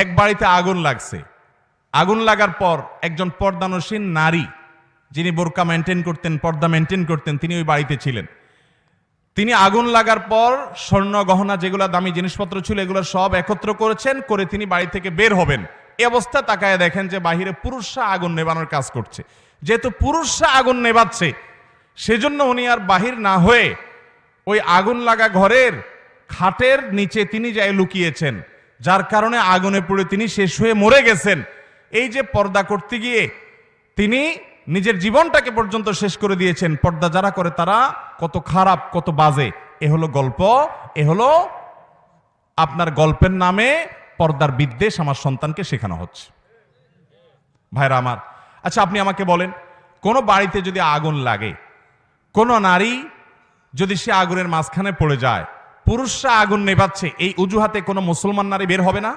এক বাড়িতে আগুন লাগছে। আগুন লাগার পর একজন পর্দানসীন নারী, যিনি বোরকা মেনটেন করতেন, পর্দা মেনটেন করতেন, তিনি ওই বাড়িতে ছিলেন। তিনি আগুন লাগার পর স্বর্ণ গহনা যেগুলো দামি জিনিসপত্র ছিল এগুলো সব একত্র করেছেন, করে তিনি বাড়ি থেকে বের হবেন। এই অবস্থা তাকায় দেখেন যে বাহিরে পুরুষরা আগুন নেবানোর কাজ করছে। যেহেতু পুরুষরা আগুন নেবাচ্ছে, সেজন্য উনি আর বাহির না হয়ে ওই আগুন লাগা ঘরের খাটের নিচে তিনি যাই লুকিয়েছেন, যার কারণে আগুনে পুড়ে তিনি শেষ হয়ে মরে গেছেন। এই যে পর্দা করতে গিয়ে তিনি নিজের জীবনটাকে পর্যন্ত শেষ করে দিয়েছেন। পর্দা যারা করে তারা কত খারাপ, কত বাজে। এ হলো গল্প, এ হলো আপনার গল্পের নামে পর্দার বিদ্বেষ আমার সন্তানকে শেখানো হচ্ছে। ভাইরা আমার, আচ্ছা আপনি আমাকে বলেন, কোন বাড়িতে যদি আগুন লাগে, কোন নারী যদি সে আগুনের মাঝখানে পড়ে যায়, পুরুষরা আগুন নেভাচ্ছে, এই অজুহাতে কোনো মুসলমান নারী বের হবে না?